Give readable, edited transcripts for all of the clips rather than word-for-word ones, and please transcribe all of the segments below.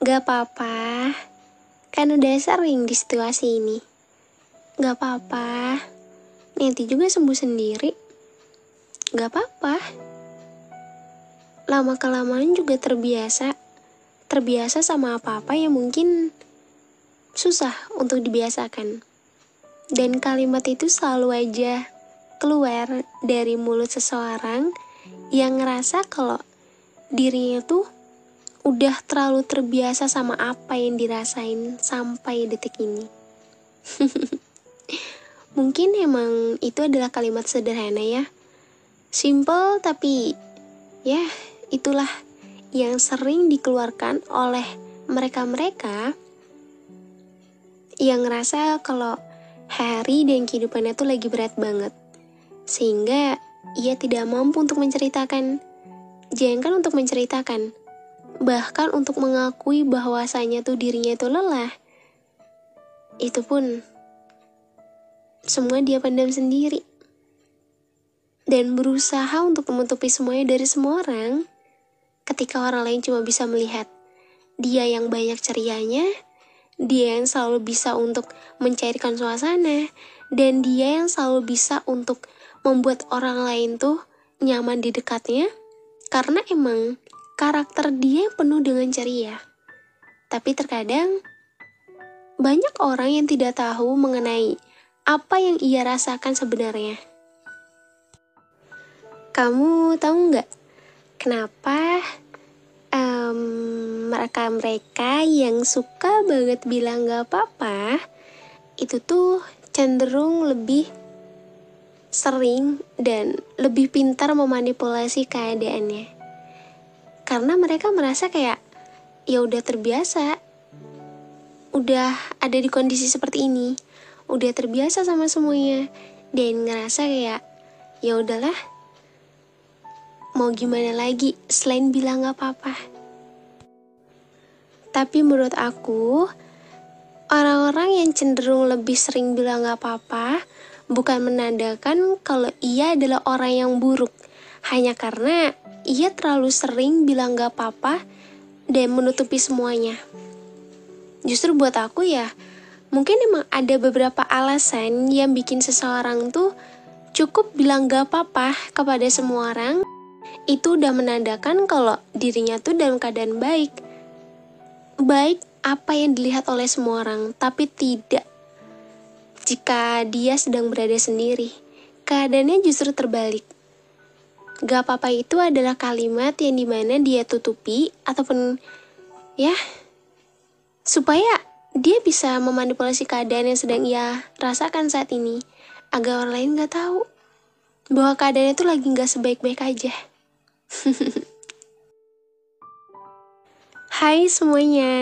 Gak apa-apa, kan udah sering di situasi ini. Gak apa-apa, nanti juga sembuh sendiri. Gak apa-apa, lama-kelamaan juga terbiasa sama apa-apa yang mungkin susah untuk dibiasakan. Dan kalimat itu selalu aja keluar dari mulut seseorang yang ngerasa kalau dirinya tuh udah terlalu terbiasa sama apa yang dirasain sampai detik ini. Mungkin emang itu adalah kalimat sederhana ya. Simple tapi ya itulah yang sering dikeluarkan oleh mereka-mereka yang ngerasa kalau hari dan kehidupannya tuh lagi berat banget. Sehingga ia tidak mampu untuk menceritakan. Jangankan untuk menceritakan, bahkan untuk mengakui bahwasanya tuh dirinya itu lelah, itu pun semua dia pendam sendiri. Dan berusaha untuk menutupi semuanya dari semua orang, ketika orang lain cuma bisa melihat dia yang banyak cerianya, dia yang selalu bisa untuk mencairkan suasana, dan dia yang selalu bisa untuk membuat orang lain tuh nyaman di dekatnya, karena emang karakter dia penuh dengan ceria. Tapi terkadang banyak orang yang tidak tahu mengenai apa yang ia rasakan sebenarnya. Kamu tahu nggak kenapa mereka yang suka banget bilang nggak apa-apa itu tuh cenderung lebih sering dan lebih pintar memanipulasi keadaannya? Karena mereka merasa kayak ya udah terbiasa, udah ada di kondisi seperti ini, udah terbiasa sama semuanya, dan ngerasa kayak ya udahlah, mau gimana lagi selain bilang gak apa-apa. Tapi menurut aku, orang-orang yang cenderung lebih sering bilang gak apa-apa bukan menandakan kalau ia adalah orang yang buruk, hanya karena ia terlalu sering bilang gak apa-apa dan menutupi semuanya. Justru buat aku ya, mungkin emang ada beberapa alasan yang bikin seseorang tuh cukup bilang gak apa-apa kepada semua orang. Itu udah menandakan kalau dirinya tuh dalam keadaan baik. Baik apa yang dilihat oleh semua orang, tapi tidak jika dia sedang berada sendiri. Keadaannya justru terbalik. Gak apa-apa itu adalah kalimat yang dimana dia tutupi ataupun ya supaya dia bisa memanipulasi keadaan yang sedang ia rasakan saat ini, agar orang lain gak tahu bahwa keadaannya itu lagi gak sebaik-baik aja. Hai semuanya.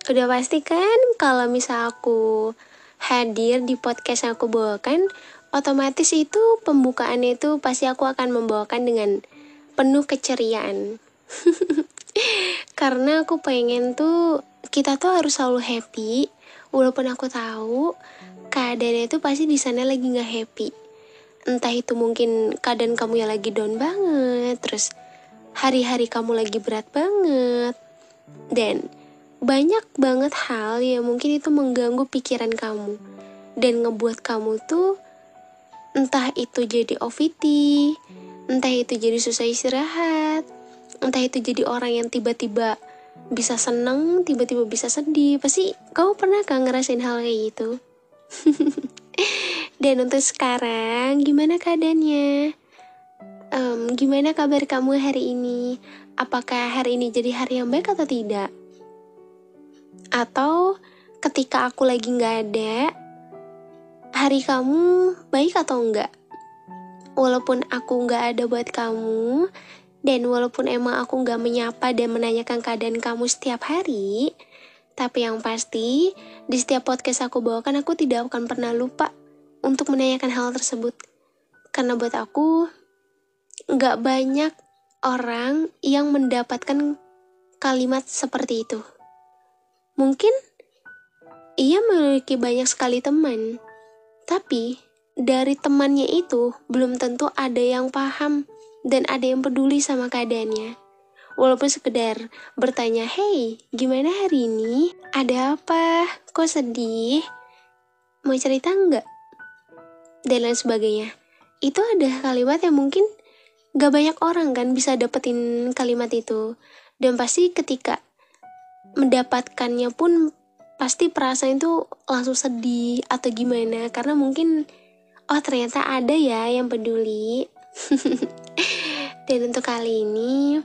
Udah pasti kan kalau misal aku hadir di podcast yang aku bawakan, otomatis itu pembukaannya itu pasti aku akan membawakan dengan penuh keceriaan. Karena aku pengen tuh kita tuh harus selalu happy, walaupun aku tahu keadaannya itu pasti di sana lagi nggak happy. Entah itu mungkin keadaan kamu yang lagi down banget, terus hari-hari kamu lagi berat banget, dan banyak banget hal yang mungkin itu mengganggu pikiran kamu dan ngebuat kamu tuh entah itu jadi OVT, entah itu jadi susah istirahat, entah itu jadi orang yang tiba-tiba bisa seneng, tiba-tiba bisa sedih. Pasti kamu pernah kan ngerasain hal kayak gitu? Dan untuk sekarang, gimana keadaannya? Gimana kabar kamu hari ini? Apakah hari ini jadi hari yang baik atau tidak? Atau ketika aku lagi gak ada, hari kamu baik atau enggak? Walaupun aku gak ada buat kamu, dan walaupun emang aku gak menyapa dan menanyakan keadaan kamu setiap hari, tapi yang pasti, di setiap podcast aku bawakan, aku tidak akan pernah lupa untuk menanyakan hal tersebut. Karena buat aku, gak banyak orang yang mendapatkan kalimat seperti itu. Mungkin ia memiliki banyak sekali teman, tapi dari temannya itu belum tentu ada yang paham dan ada yang peduli sama keadaannya. walaupun sekedar bertanya, "Hey, gimana hari ini? Ada apa? Kok sedih? Mau cerita nggak?" Dan lain sebagainya. Itu ada kalimat yang mungkin gak banyak orang kan bisa dapetin kalimat itu. Dan pasti ketika mendapatkannya pun pasti perasaan itu langsung sedih atau gimana. Karena mungkin, oh ternyata ada ya yang peduli. Dan untuk kali ini,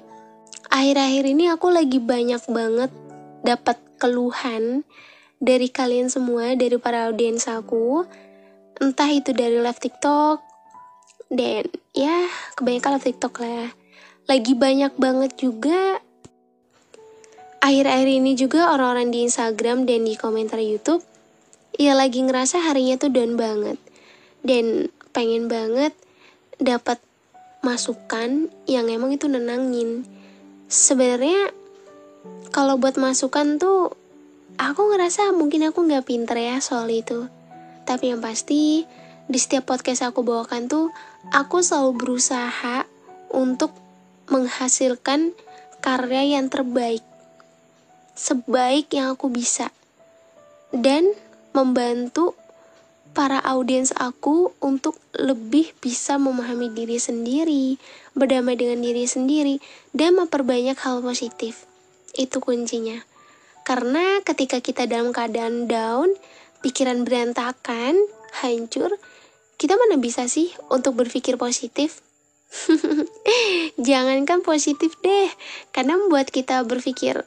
akhir-akhir ini aku lagi banyak banget dapat keluhan dari kalian semua, dari para audiens aku. Entah itu dari live TikTok, dan ya kebanyakan live TikTok lah. Lagi banyak banget juga akhir-akhir ini juga orang-orang di Instagram dan di komentar YouTube, ya lagi ngerasa harinya tuh down banget. Dan pengen banget dapat masukan yang emang itu nenangin. Sebenarnya kalau buat masukan tuh aku ngerasa mungkin aku gak pinter ya soal itu. Tapi yang pasti di setiap podcast aku bawakan tuh aku selalu berusaha untuk menghasilkan karya yang terbaik, sebaik yang aku bisa, dan membantu para audiens aku untuk lebih bisa memahami diri sendiri, berdamai dengan diri sendiri, dan memperbanyak hal positif. Itu kuncinya. Karena ketika kita dalam keadaan down, pikiran berantakan, hancur, kita mana bisa sih untuk berpikir positif? Jangankan positif deh, karena membuat kita berpikir,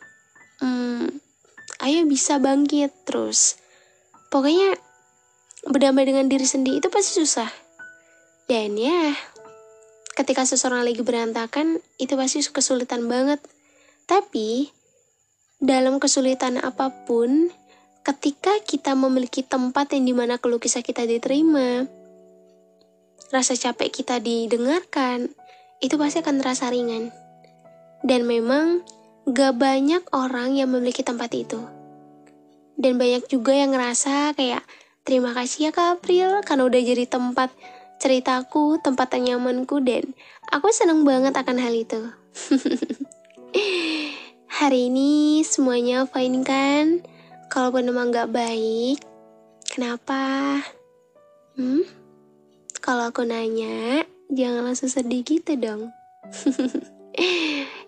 ayo bisa bangkit terus. Pokoknya berdamai dengan diri sendiri itu pasti susah. Dan ya, ketika seseorang lagi berantakan, itu pasti kesulitan banget. Tapi, dalam kesulitan apapun, ketika kita memiliki tempat yang dimana keluh kesah kita diterima, rasa capek kita didengarkan, itu pasti akan terasa ringan. Dan memang, gak banyak orang yang memiliki tempat itu. Dan banyak juga yang ngerasa kayak, terima kasih ya Kak April, karena udah jadi tempat ceritaku, tempat nyamanku, dan aku seneng banget akan hal itu. Hari ini semuanya fine kan? Kalaupun emang gak baik, kenapa? Kalau aku nanya, jangan langsung sedih gitu dong.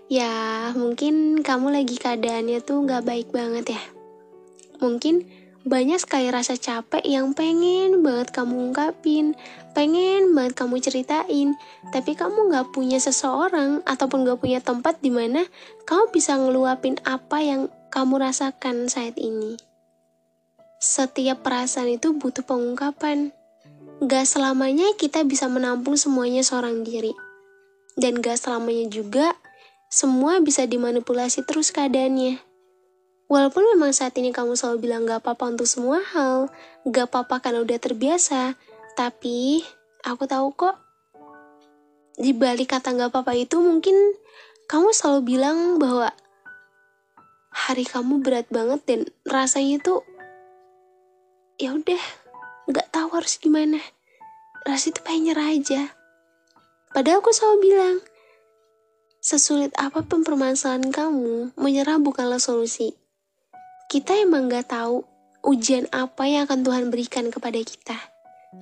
Ya, mungkin kamu lagi keadaannya tuh gak baik banget ya. Mungkin banyak sekali rasa capek yang pengen banget kamu ungkapin, pengen banget kamu ceritain, tapi kamu gak punya seseorang ataupun gak punya tempat di mana kamu bisa ngeluapin apa yang kamu rasakan saat ini. Setiap perasaan itu butuh pengungkapan. Gak selamanya kita bisa menampung semuanya seorang diri. Dan gak selamanya juga semua bisa dimanipulasi terus keadaannya. Walaupun memang saat ini kamu selalu bilang gak apa-apa untuk semua hal, gak apa-apa karena udah terbiasa, tapi aku tahu kok, di balik kata gak apa-apa itu mungkin kamu selalu bilang bahwa hari kamu berat banget dan rasanya tuh ya udah gak tahu harus gimana. Rasanya tuh pengen nyerah aja. Padahal aku selalu bilang, sesulit apapun permasalahan kamu, menyerah bukanlah solusi. Kita emang gak tahu ujian apa yang akan Tuhan berikan kepada kita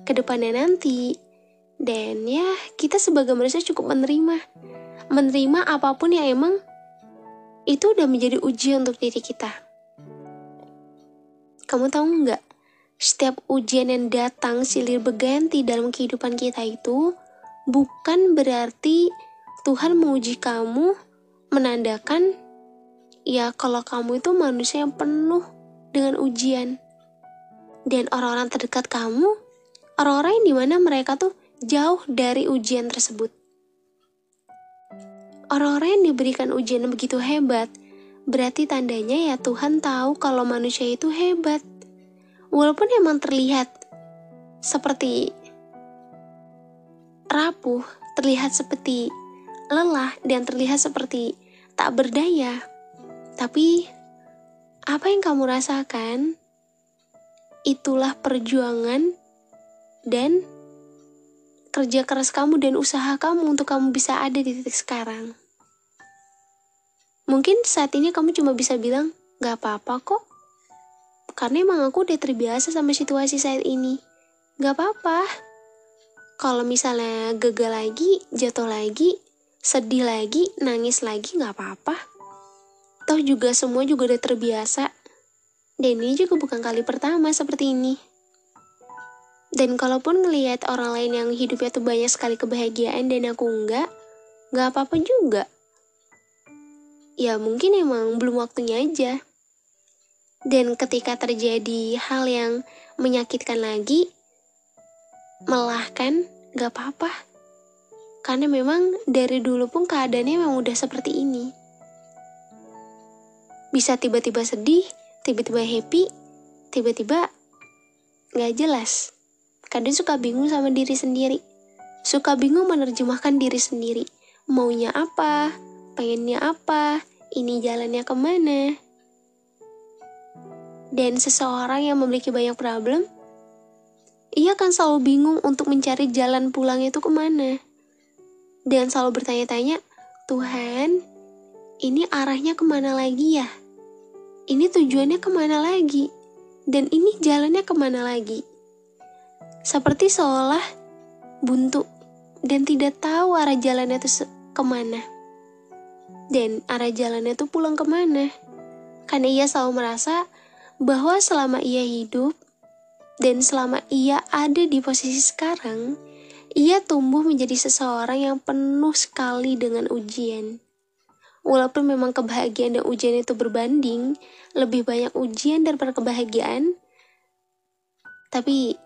ke depannya nanti. Dan ya, kita sebagai manusia cukup menerima apapun yang emang itu udah menjadi ujian untuk diri kita. Kamu tahu nggak? Setiap ujian yang datang silih berganti dalam kehidupan kita itu bukan berarti Tuhan menguji kamu, menandakan ya kalau kamu itu manusia yang penuh dengan ujian. Dan orang-orang terdekat kamu, orang-orang yang dimana mereka tuh jauh dari ujian tersebut. Orang-orang yang diberikan ujian yang begitu hebat, berarti tandanya ya Tuhan tahu kalau manusia itu hebat. Walaupun emang terlihat seperti rapuh, terlihat seperti lelah, dan terlihat seperti tak berdaya. Tapi, apa yang kamu rasakan, itulah perjuangan dan kerja keras kamu dan usaha kamu untuk kamu bisa ada di titik sekarang. Mungkin saat ini kamu cuma bisa bilang, gak apa-apa kok. Karena emang aku udah terbiasa sama situasi saat ini. Gak apa-apa. Kalau misalnya gagal lagi, jatuh lagi, sedih lagi, nangis lagi, gak apa-apa. Toh juga semua juga udah terbiasa. Dan ini juga bukan kali pertama seperti ini. Dan kalaupun ngelihat orang lain yang hidupnya tuh banyak sekali kebahagiaan dan aku enggak apa-apa juga. Ya mungkin emang belum waktunya aja. Dan ketika terjadi hal yang menyakitkan lagi, melahkan, gak apa-apa. Karena memang dari dulu pun keadaannya memang udah seperti ini. Bisa tiba-tiba sedih, tiba-tiba happy, tiba-tiba gak jelas. Kadang suka bingung sama diri sendiri. Suka bingung menerjemahkan diri sendiri. Maunya apa, pengennya apa, ini jalannya kemana. Dan seseorang yang memiliki banyak problem, ia akan selalu bingung untuk mencari jalan pulangnya itu kemana. Dan selalu bertanya-tanya, Tuhan, ini arahnya kemana lagi ya? Ini tujuannya kemana lagi? Dan ini jalannya kemana lagi? Seperti seolah buntu dan tidak tahu arah jalannya itu kemana. Dan arah jalannya itu pulang kemana. Karena ia selalu merasa bahwa selama ia hidup dan selama ia ada di posisi sekarang, ia tumbuh menjadi seseorang yang penuh sekali dengan ujian. Walaupun memang kebahagiaan dan ujian itu berbanding, lebih banyak ujian daripada kebahagiaan, tapi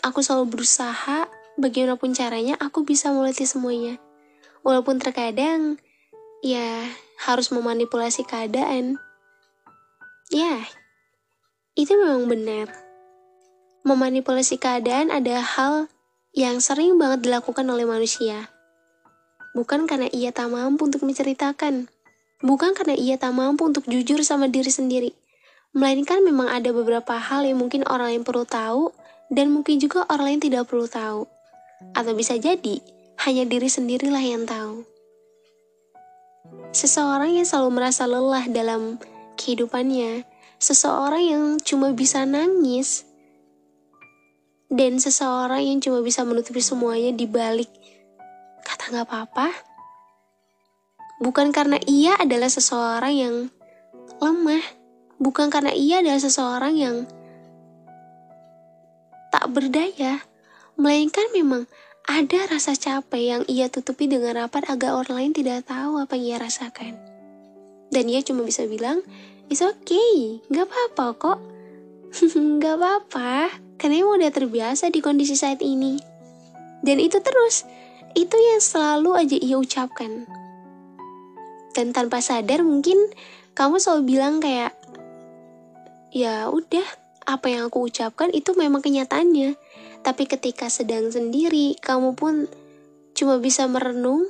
aku selalu berusaha, bagaimanapun caranya, aku bisa melewati semuanya. Walaupun terkadang, ya harus memanipulasi keadaan. Ya, itu memang benar. Memanipulasi keadaan adalah hal yang sering banget dilakukan oleh manusia. Bukan karena ia tak mampu untuk menceritakan. Bukan karena ia tak mampu untuk jujur sama diri sendiri. Melainkan memang ada beberapa hal yang mungkin orang lain perlu tahu, dan mungkin juga orang lain tidak perlu tahu. Atau bisa jadi, hanya diri sendirilah yang tahu. Seseorang yang selalu merasa lelah dalam kehidupannya, seseorang yang cuma bisa nangis, dan seseorang yang cuma bisa menutupi semuanya di balik kata gak apa-apa, bukan karena ia adalah seseorang yang lemah, bukan karena ia adalah seseorang yang tak berdaya, melainkan memang ada rasa capek yang ia tutupi dengan rapat agar orang lain tidak tahu apa yang ia rasakan. Dan ia cuma bisa bilang, it's okay, gak apa-apa kok. Gak apa-apa, karena emang udah terbiasa di kondisi saat ini. Dan itu terus, itu yang selalu aja ia ucapkan. Dan tanpa sadar mungkin kamu selalu bilang kayak, ya udah, apa yang aku ucapkan itu memang kenyataannya. Tapi ketika sedang sendiri, kamu pun cuma bisa merenung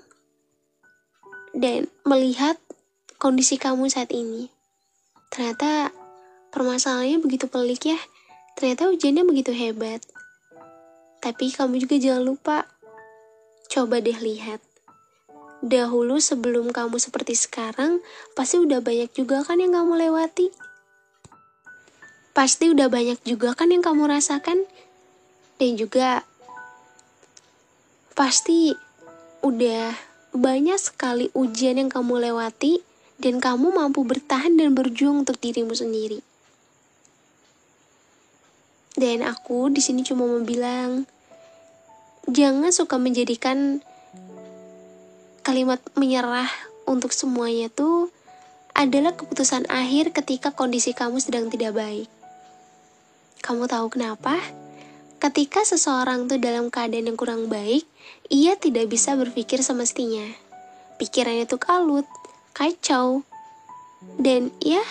dan melihat kondisi kamu saat ini. Ternyata permasalahannya begitu pelik ya. Ternyata ujiannya begitu hebat. Tapi kamu juga jangan lupa, coba deh lihat. Dahulu sebelum kamu seperti sekarang, pasti udah banyak juga kan yang kamu lewati. Pasti udah banyak juga kan yang kamu rasakan. Dan juga pasti udah banyak sekali ujian yang kamu lewati dan kamu mampu bertahan dan berjuang untuk dirimu sendiri. Dan aku di sini cuma mau bilang, jangan suka menjadikan kalimat menyerah untuk semuanya tuh adalah keputusan akhir ketika kondisi kamu sedang tidak baik. Kamu tahu kenapa? Ketika seseorang tuh dalam keadaan yang kurang baik, ia tidak bisa berpikir semestinya. Pikirannya tuh kalut, kacau. Dan ya,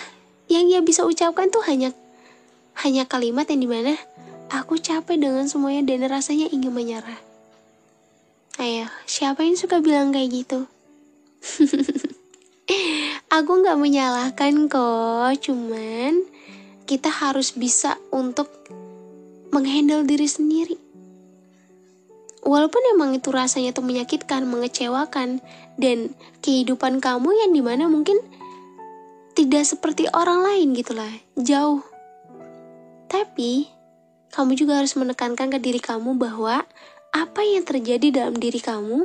yang ia bisa ucapkan tuh hanya kalimat yang dimana aku capek dengan semuanya dan rasanya ingin menyerah. Ayo, siapa yang suka bilang kayak gitu? Aku gak menyalahkan kok, cuman kita harus bisa untuk menghandle diri sendiri. Walaupun emang itu rasanya tuh menyakitkan, mengecewakan, dan kehidupan kamu yang dimana mungkin tidak seperti orang lain gitulah, jauh. Tapi kamu juga harus menekankan ke diri kamu bahwa apa yang terjadi dalam diri kamu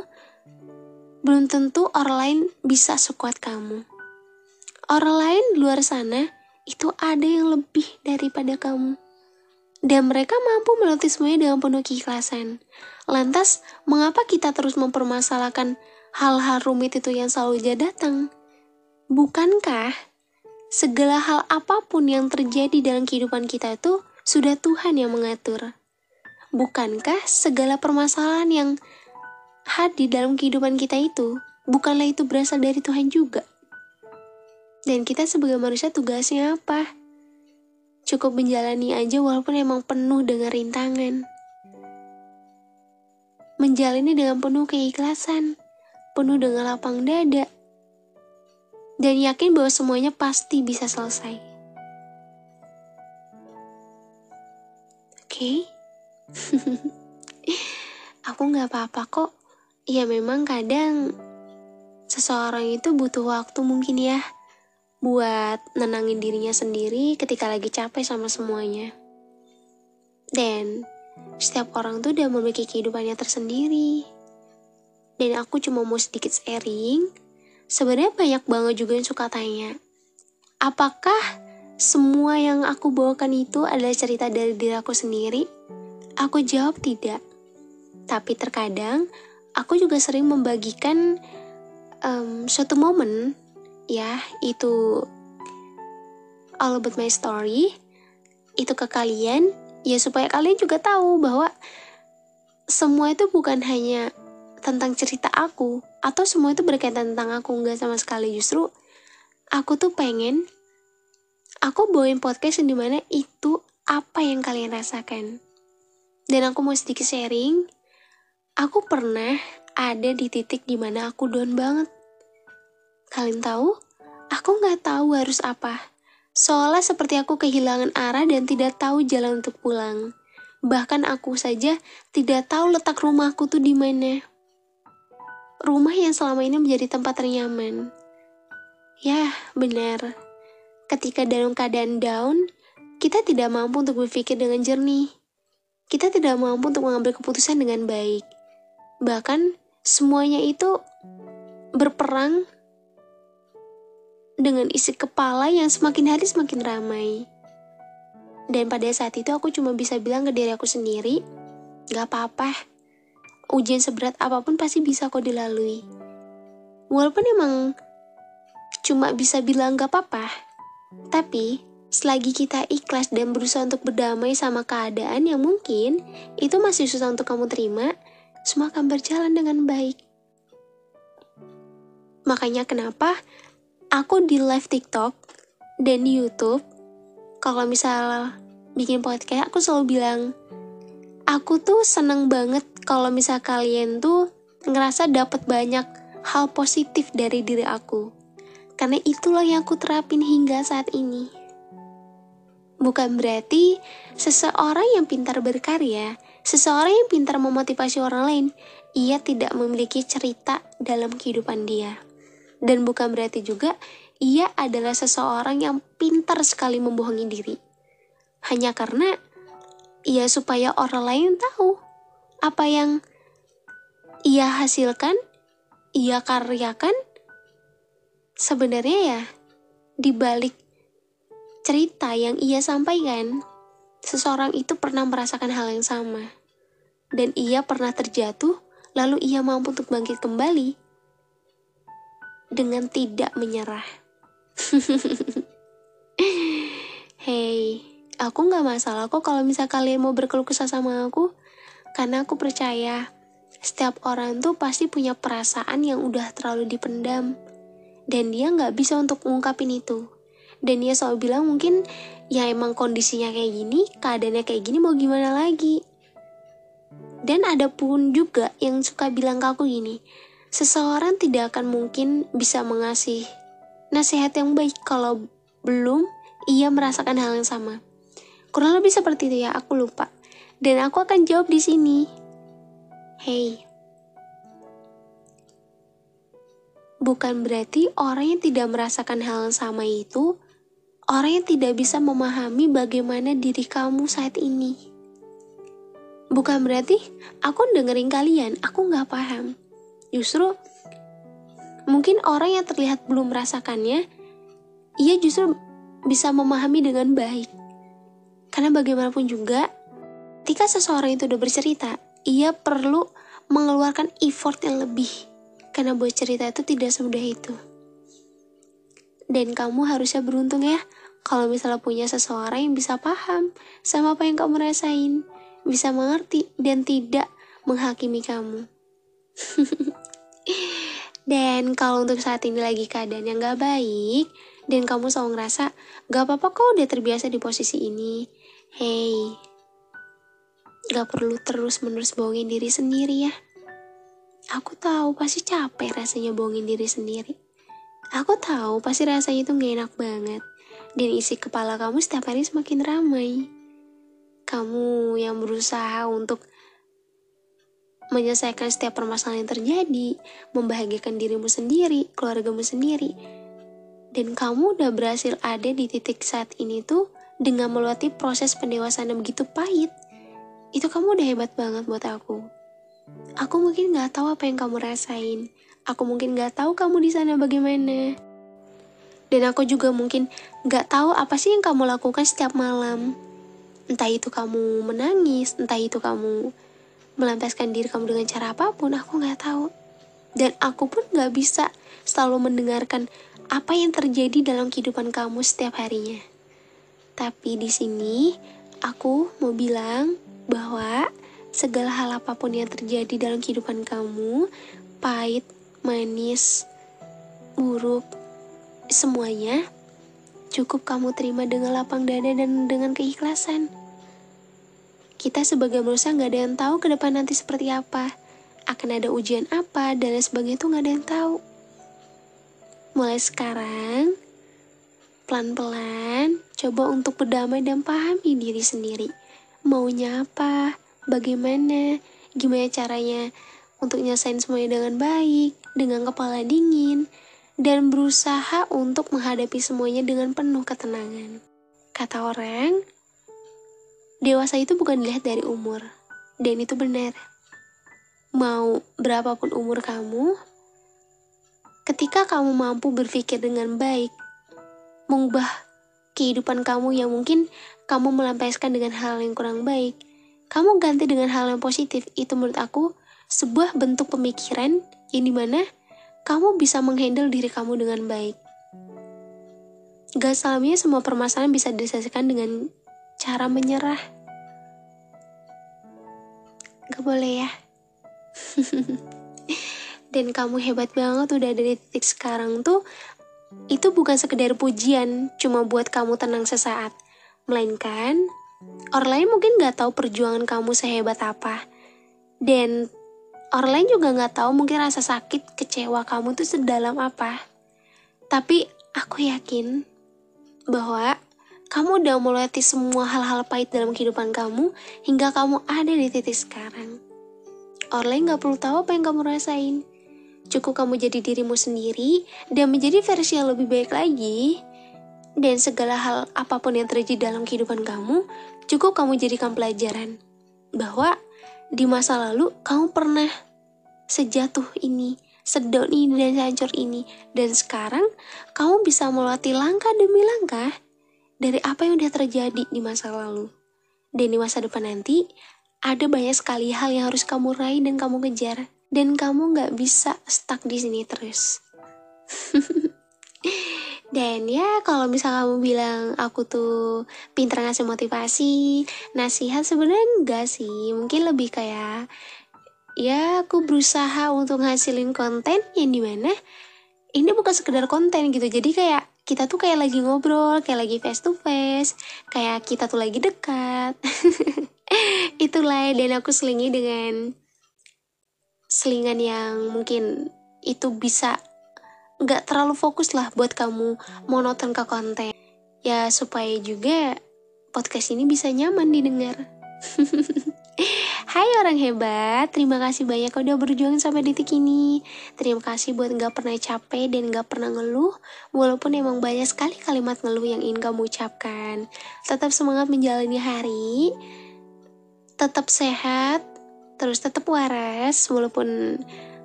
belum tentu orang lain bisa sekuat kamu. Orang lain di luar sana itu ada yang lebih daripada kamu. Dan mereka mampu melatih semuanya dengan penuh keikhlasan. Lantas, mengapa kita terus mempermasalahkan hal-hal rumit itu yang selalu saja datang? Bukankah segala hal apapun yang terjadi dalam kehidupan kita itu sudah Tuhan yang mengatur? Bukankah segala permasalahan yang hadir dalam kehidupan kita itu, bukanlah itu berasal dari Tuhan juga? Dan kita sebagai manusia tugasnya apa? Cukup menjalani aja walaupun emang penuh dengan rintangan. Menjalani dengan penuh keikhlasan, penuh dengan lapang dada, dan yakin bahwa semuanya pasti bisa selesai. Oke? Aku gak apa-apa kok. Ya memang kadang seseorang itu butuh waktu mungkin ya, buat nenangin dirinya sendiri ketika lagi capek sama semuanya. Dan setiap orang tuh udah memiliki kehidupannya tersendiri. Dan aku cuma mau sedikit sharing. Sebenarnya banyak banget juga yang suka tanya, apakah semua yang aku bawakan itu adalah cerita dari diri aku sendiri? Aku jawab tidak. Tapi terkadang aku juga sering membagikan suatu momen, ya, itu all about my story, itu ke kalian, ya supaya kalian juga tahu bahwa semua itu bukan hanya tentang cerita aku, atau semua itu berkaitan tentang aku, enggak sama sekali. Justru aku tuh pengen aku bawain podcast yang dimana itu apa yang kalian rasakan. Dan aku mau sedikit sharing, aku pernah ada di titik dimana aku down banget. Kalian tahu, aku gak tahu harus apa. Seolah seperti aku kehilangan arah dan tidak tahu jalan untuk pulang. Bahkan aku saja tidak tahu letak rumahku tuh di mana. Rumah yang selama ini menjadi tempat ternyaman. Ya, benar. Ketika dalam keadaan down, kita tidak mampu untuk berpikir dengan jernih. Kita tidak mampu untuk mengambil keputusan dengan baik. Bahkan, semuanya itu berperang dengan isi kepala yang semakin hari semakin ramai. Dan pada saat itu aku cuma bisa bilang ke diri aku sendiri, gak apa-apa. Ujian seberat apapun pasti bisa kok dilalui. Walaupun emang cuma bisa bilang gak apa-apa, tapi selagi kita ikhlas dan berusaha untuk berdamai sama keadaan yang mungkin itu masih susah untuk kamu terima, semua akan berjalan dengan baik. Makanya kenapa aku di live TikTok dan di YouTube, kalau misal bikin podcast, aku selalu bilang, aku tuh seneng banget kalau misal kalian tuh ngerasa dapat banyak hal positif dari diri aku. Karena itulah yang aku terapin hingga saat ini. Bukan berarti seseorang yang pintar berkarya, seseorang yang pintar memotivasi orang lain, ia tidak memiliki cerita dalam kehidupan dia. Dan bukan berarti juga ia adalah seseorang yang pintar sekali membohongi diri. Hanya karena ia supaya orang lain tahu apa yang ia hasilkan, ia karyakan, sebenarnya ya di balik cerita yang ia sampaikan, seseorang itu pernah merasakan hal yang sama. Dan ia pernah terjatuh, lalu ia mampu untuk bangkit kembali dengan tidak menyerah. Hey, aku gak masalah kok kalau misal kalian mau berkeluh kesah sama aku. Karena aku percaya setiap orang tuh pasti punya perasaan yang udah terlalu dipendam. Dan dia gak bisa untuk mengungkapin itu. Dan dia selalu bilang mungkin ya emang kondisinya kayak gini, keadaannya kayak gini, mau gimana lagi. Dan ada pun juga yang suka bilang ke aku gini, seseorang tidak akan mungkin bisa mengasih nasihat yang baik kalau belum ia merasakan hal yang sama. Kurang lebih seperti itu ya, aku lupa. Dan aku akan jawab di sini. Hey, bukan berarti orang yang tidak merasakan hal yang sama itu orang yang tidak bisa memahami bagaimana diri kamu saat ini. Bukan berarti aku dengerin kalian, aku gak paham. Justru mungkin orang yang terlihat belum merasakannya, ia justru bisa memahami dengan baik. Karena bagaimanapun juga, ketika seseorang itu udah bercerita, ia perlu mengeluarkan effort yang lebih. Karena buat cerita itu tidak semudah itu. Dan kamu harusnya beruntung ya, kalau misalnya punya seseorang yang bisa paham sama apa yang kamu rasain, bisa mengerti dan tidak menghakimi kamu. Dan kalau untuk saat ini lagi keadaan yang gak baik, dan kamu selalu ngerasa, gak apa-apa kok udah terbiasa di posisi ini. Hey, gak perlu terus-menerus bohongin diri sendiri ya. Aku tahu pasti capek rasanya bohongin diri sendiri. Aku tahu pasti rasanya itu gak enak banget. Dan isi kepala kamu setiap hari semakin ramai. Kamu yang berusaha untuk menyelesaikan setiap permasalahan yang terjadi, membahagiakan dirimu sendiri, keluargamu sendiri. Dan kamu udah berhasil ada di titik saat ini tuh dengan melewati proses pendewasaan yang begitu pahit. Itu kamu udah hebat banget buat aku. Aku mungkin gak tahu apa yang kamu rasain. Aku mungkin gak tahu kamu di sana bagaimana. Dan aku juga mungkin gak tahu apa sih yang kamu lakukan setiap malam. Entah itu kamu menangis, entah itu kamu melampiaskan diri kamu dengan cara apapun, aku gak tahu. Dan aku pun gak bisa selalu mendengarkan apa yang terjadi dalam kehidupan kamu setiap harinya. Tapi di sini aku mau bilang bahwa segala hal apapun yang terjadi dalam kehidupan kamu, pahit, manis, buruk, semuanya cukup kamu terima dengan lapang dada dan dengan keikhlasan. Kita sebagai manusia gak ada yang tahu ke depan nanti seperti apa, akan ada ujian apa, dan lain sebagainya itu gak ada yang tahu. Mulai sekarang, pelan-pelan coba untuk berdamai dan pahami diri sendiri. Maunya apa, bagaimana, gimana caranya untuk nyelesain semuanya dengan baik, dengan kepala dingin, dan berusaha untuk menghadapi semuanya dengan penuh ketenangan. Kata orang, dewasa itu bukan dilihat dari umur, dan itu benar. Mau berapapun umur kamu, ketika kamu mampu berpikir dengan baik, mengubah kehidupan kamu yang mungkin kamu melampiaskan dengan hal yang kurang baik, kamu ganti dengan hal yang positif. Itu menurut aku sebuah bentuk pemikiran yang dimana kamu bisa menghandle diri kamu dengan baik. Gak selamanya semua permasalahan bisa diselesaikan dengan cara menyerah. Gak boleh ya. Dan kamu hebat banget udah ada di titik sekarang tuh. Itu bukan sekedar pujian cuma buat kamu tenang sesaat, melainkan orang lain mungkin gak tahu perjuangan kamu sehebat apa. Dan orang lain juga gak tahu mungkin rasa sakit, kecewa kamu tuh sedalam apa. Tapi aku yakin bahwa kamu udah melewati semua hal-hal pahit dalam kehidupan kamu hingga kamu ada di titik sekarang. Orang lain gak perlu tahu apa yang kamu rasain. Cukup kamu jadi dirimu sendiri dan menjadi versi yang lebih baik lagi. Dan segala hal apapun yang terjadi dalam kehidupan kamu, cukup kamu jadikan pelajaran bahwa di masa lalu kamu pernah sejatuh ini, sedown ini, dan sehancur ini. Dan sekarang kamu bisa melewati langkah demi langkah dari apa yang udah terjadi di masa lalu. Dan di masa depan nanti, ada banyak sekali hal yang harus kamu raih dan kamu kejar. Dan kamu gak bisa stuck di sini terus. Dan ya kalau misalnya kamu bilang aku tuh pinter ngasih motivasi, nasihat, sebenarnya enggak sih. Mungkin lebih kayak ya aku berusaha untuk ngasilin konten yang dimana ini bukan sekedar konten gitu. Jadi kayak kita tuh kayak lagi ngobrol, kayak lagi face to face, kayak kita tuh lagi dekat. Itulah, dan aku selingi dengan selingan yang mungkin itu bisa gak terlalu fokus lah buat kamu monoton ke konten. Ya supaya juga podcast ini bisa nyaman didengar. Hai orang hebat, terima kasih banyak udah berjuang sampai detik ini. Terima kasih buat gak pernah capek dan gak pernah ngeluh, walaupun emang banyak sekali kalimat ngeluh yang ingin kamu ucapkan. Tetap semangat menjalani hari, tetap sehat, terus tetap waras, walaupun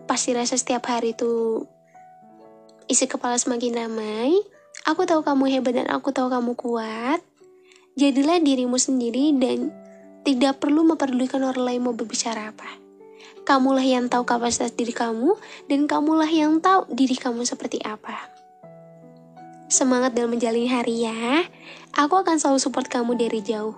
pasti rasa setiap hari itu isi kepala semakin ramai. Aku tahu kamu hebat dan aku tahu kamu kuat. Jadilah dirimu sendiri dan tidak perlu memperdulikan orang lain mau berbicara apa. Kamulah yang tahu kapasitas diri kamu dan kamulah yang tahu diri kamu seperti apa. Semangat dalam menjalani hari ya. Aku akan selalu support kamu dari jauh.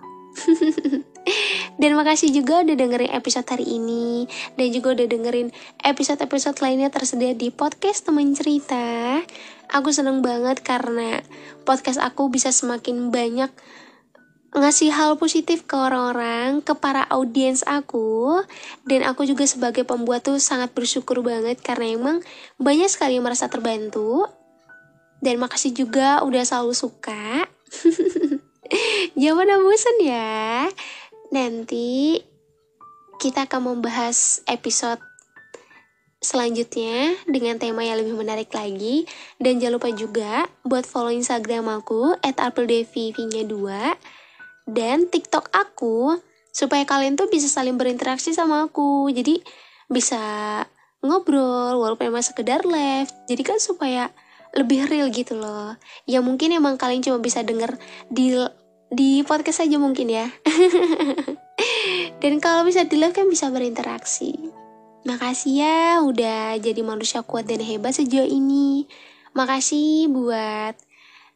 Dan makasih juga udah dengerin episode hari ini. Dan juga udah dengerin episode-episode lainnya tersedia di podcast Teman Cerita. Aku seneng banget karena podcast aku bisa semakin banyak ngasih hal positif ke orang-orang, ke para audiens aku. Dan aku juga sebagai pembuat tuh sangat bersyukur banget karena emang banyak sekali yang merasa terbantu. Dan makasih juga udah selalu suka. Jangan pernah bosan ya. Nanti kita akan membahas episode selanjutnya dengan tema yang lebih menarik lagi. Dan jangan lupa juga buat follow Instagram aku @aprildevi2 dan TikTok aku supaya kalian tuh bisa saling berinteraksi sama aku. Jadi bisa ngobrol walaupun emang sekedar live. Jadi kan supaya lebih real gitu loh. Ya mungkin emang kalian cuma bisa denger di podcast aja mungkin ya. Dan kalau bisa di live kan bisa berinteraksi. Makasih ya udah jadi manusia kuat dan hebat sejauh ini. Makasih buat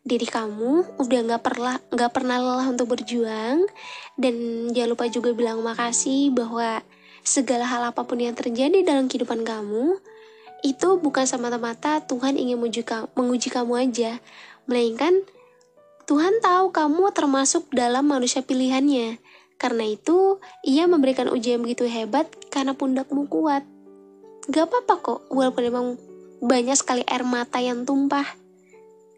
diri kamu udah gak pernah lelah untuk berjuang. Dan jangan lupa juga bilang makasih bahwa segala hal apapun yang terjadi dalam kehidupan kamu itu bukan semata-mata Tuhan ingin menguji kamu aja, melainkan Tuhan tahu kamu termasuk dalam manusia pilihannya. Karena itu Ia memberikan ujian begitu hebat karena pundakmu kuat. Gak apa-apa kok walaupun emang banyak sekali air mata yang tumpah.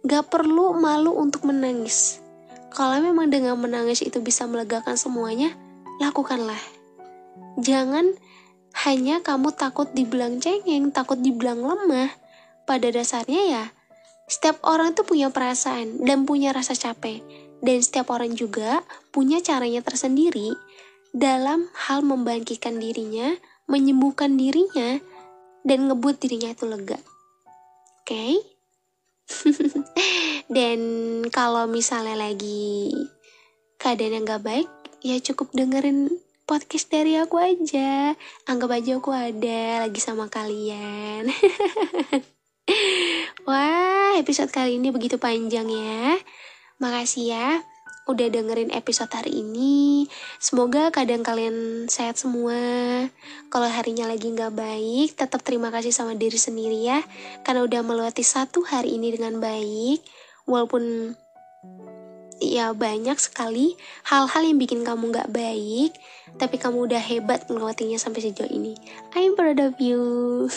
Gak perlu malu untuk menangis. Kalau memang dengan menangis itu bisa melegakan semuanya, lakukanlah. Jangan hanya kamu takut dibilang cengeng, takut dibilang lemah. Pada dasarnya ya, setiap orang tuh punya perasaan dan punya rasa capek. Dan setiap orang juga punya caranya tersendiri dalam hal membangkitkan dirinya, menyembuhkan dirinya, dan ngebuat dirinya itu lega. Oke? Dan kalau misalnya lagi keadaan yang gak baik, ya cukup dengerin podcast dari aku aja. Anggap aja aku ada lagi sama kalian. Wah, episode kali ini begitu panjang ya. Makasih ya udah dengerin episode hari ini. Semoga keadaan kalian sehat semua. Kalau harinya lagi gak baik, tetap terima kasih sama diri sendiri ya. Karena udah melewati satu hari ini dengan baik. Walaupun ya banyak sekali hal-hal yang bikin kamu gak baik, tapi kamu udah hebat melewatinya sampai sejauh ini. I'm proud of you.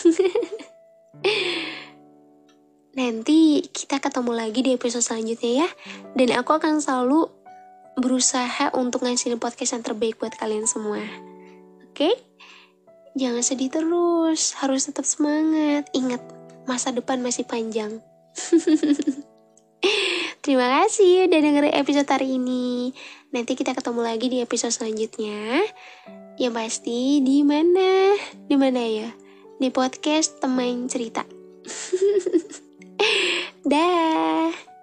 Nanti kita ketemu lagi di episode selanjutnya ya. Dan aku akan selalu berusaha untuk ngasihin podcast yang terbaik buat kalian semua. Oke? Jangan sedih terus, harus tetap semangat. Ingat, masa depan masih panjang. Terima kasih udah dengerin episode hari ini. Nanti kita ketemu lagi di episode selanjutnya. Yang pasti di mana? Di mana ya? Di podcast Teman Cerita. Dah.